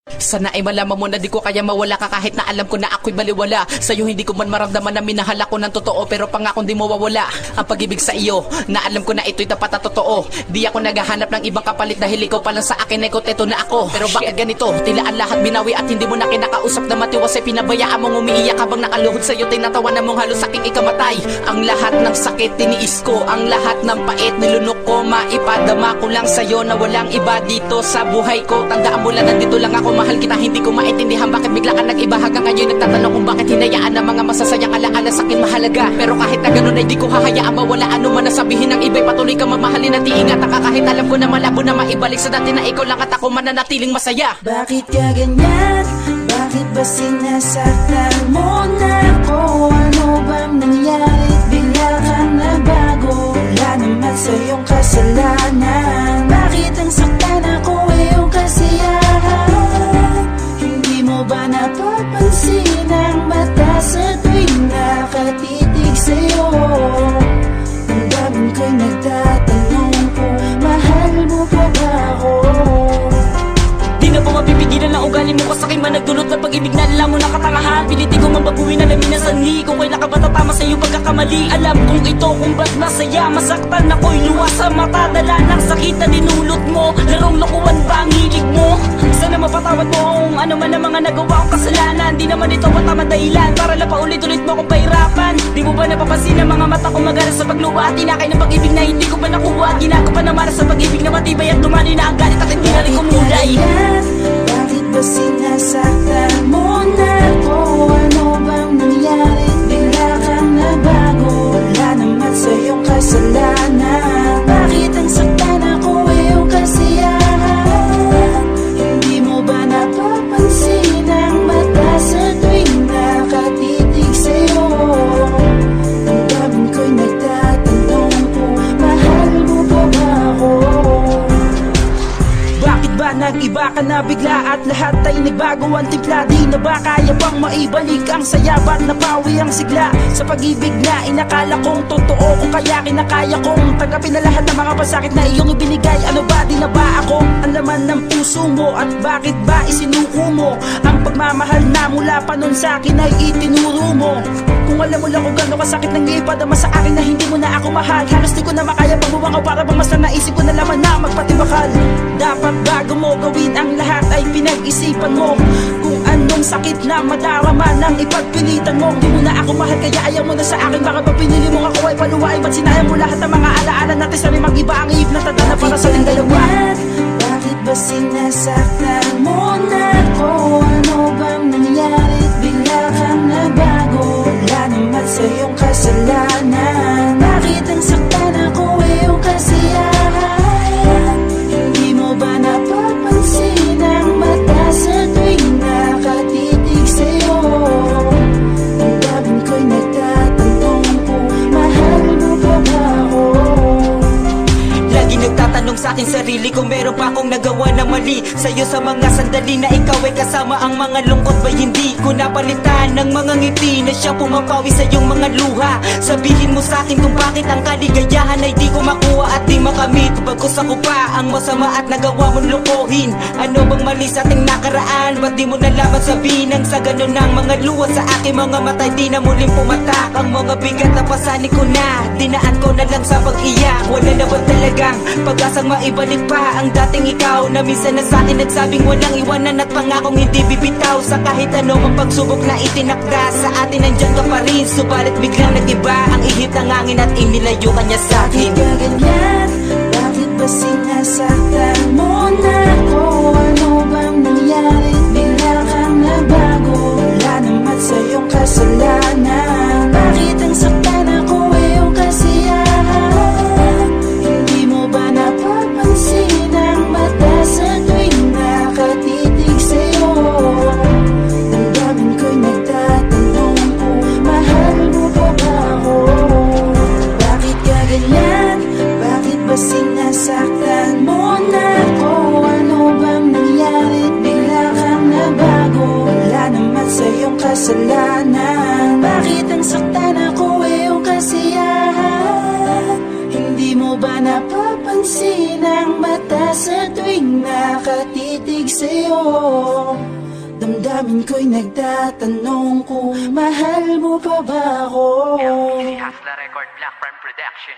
Sana ay malaman mo na di ko kaya mawala ka kahit na alam ko na ako'y baliwala. Sa'yo hindi ko man maramdaman na minahal ako ng totoo, pero pangakong di mawawala ang pag-ibig sa iyo, na alam ko na ito'y tapat at totoo. Di ako naghahanap ng ibang kapalit dahil ikaw pa lang sa akin ay koteto na ako. Pero bakit ganito? Tila ang lahat binawi at hindi mo na kinakausap na matiwas ay pinabayaan mong umiiyak habang nakaluhod sa'yo. Tinatawanan mong halos aking ikamatay. Ang lahat ng sakit tiniis ko, ang lahat ng pait nilunok ko, maipadama ko lang sa'yo na walang iba dito sa buhay ko. Tandaan mo lang nandito lang ako, mahal kita, hindi ko maintindihan bakit bigla ka nag-iba. Hanggang ngayon nagtatanong kung bakit hinayaan ng mga masasayang alaala sa akin mahalaga. Pero kahit na ganun ay di ko hahayaan mawala. Ano man nasabihin ng iba'y patuloy ka mamahalin at iingatan ka kahit alam ko na malabo na maibalik sa dati na ikaw lang at ako mananatiling masaya. Bakit ka ganyan? Bakit ba sinasaktan mo na ako? Ano bang nangyari? Bigla kang nabago. Wala naman sa iyong kasalanan. Bakit ang saktan ako iyong kasiyahan? Hindi mo ba napapansin ang mata sa tuwing nakatitig sa'yo? Ang daming ko'y nagtatanong kung mahal mo pa ba ako? Di na po mapipigilan ang ugali mo, kasakay man nagdulot ng pag-ibig na alam mo na katangahan. Pilitin ko man baguhin alamin na sanhi kung kailan ka ba tatama sa iyong pagkakamali. Alam kong ito kung ba't masaya, masaktan ako'y luwa sa mata. Dala ng sakit na dinulot mo, larong lokohan ba ang hilig mo? Sana mapatawad mo kung ano man ang mga nagawa kong kasalanan. Di naman ito matama dahilan para lang paulit-ulit mo kong pahirapan. Di mo ba napapansin ang mga mata kong magara sa pagluwa at tinakay ng pag-ibig na hindi ko pa nakuha? Ginagawa pa naman sa pag-ibig na matibay at lumani na ang galit at hindi na rin kumulay. Bakit ba sinasaktan mo na ako? Ano bang nangyari? Bigla kang nabago. Wala naman sa iyong kasalanan. Bakit ang saktan ako iyong kasiyahan? Hindi mo ba napapansin ang mata sa tuwing nakatitig sa'yo? Ang daming ko'y nagtatanong kung mahal mo pa ba ako? Bakit ba nag-iba ka na bigla at lahat ay nagbago ang timpla? Di na ba kaya bang maibalik ang saya? Ba't napawi ang sigla sa pag-ibig na inakala kong totoo ko? Kaya kinakaya kong tanggapin na lahat ng mga pasakit na iyong ibinigay. Ano ba, di na ba ako ang laman ng puso mo? At bakit ba isinuko mo ang pagmamahal na mula pa nun sa akin ay itinuro mo? Kung alam mo lang kung gano'n kasakit nang ipadama sa akin na hindi mo na ako mahal, halos di ko na makaya pagbuwangaw para bang mas na naisip ko na laman na magpatibakal. Dapat bago mo gawin ang lahat ay pinag-isipan mo kung anong sakit na madarama nang ipagpilitan mo. Di mo na ako mahal kaya ayaw mo na sa akin. Baka ba pinili mo ako ay paluwain? Ba't sinayang mo lahat ng mga alaala natin? Sabi mag-iba ang iip na tadana para sa ating dalawa. Bakit ba sinasaktan mo na ako? Ano bang nangyari? Bigla kang nabago. Wala naman sa iyong kasalanan. Bakit ang saktan ako iyong kasiyahan? Hindi mo ba napapansin ang mata sa tuwing nakatitig sa'yo? Ang daming ko'y nagtatanong kung mahal mo pa ba ako? Lagi nagtatanong sa akin sarili kung meron pa akong nagawa na mali sa'yo sa mga sandali na ikaw ay kasama. Ang mga lungkot ba'y hindi ko napalitan ng mga ngiti na siyang pumapawi sa iyong mga luha? Sabihin mo sa akin kung bakit ang kaligayahan ay di ko makuha at di makamit. Bagkus ako pa ang masama at nagawa mong lukohin. Ano bang mali sa ating nakaraan? Ba't di mo nalaman sabihin ang sa ganun ng mga luha sa aking mga mata? Di na muling pumatak ang mga bigat na pasanin ko na. Dinaan ko na lang sa pag-iyak. Wala na ba talagang pag-asang maibalik pa ang dating ikaw na minsan na sa akin nagsabing walang iwanan at pangakong hindi bibitaw sa kahit ano mang pagsubok na itinakda sa atin. Nandyan ka pa rin, subalit biglang nag-iba ang ihip ng hangin at inilayo ka niya sa akin. Bakit ka ganyan? Bakit ba sinasaktan mo na ako? Ano bang nangyari? Bigla kang nabago. Wala naman sa iyong kasalanan. Bakit ang saktan ako iyong kasiyahan? Hindi mo ba napapansin ang mata sa tuwing nakatitig sa'yo? Ang daming ko'y nagtatanong kung mahal mo pa ba ako? Bakit ka ganyan? Bakit ba sinasaktan mo na ako? Ano bang nangyari? Bigla kang nabago. Wala naman sa iyong kasalanan. Bakit ang saktan ako iyong kasiyahan? Hindi mo ba napapansin ang mata sa tuwing nakatitig pag-ibig sa'yo. Damdamin ko'y nagtatanong kung mahal mo pa ba ako. Hasla Record, Black Prime Production.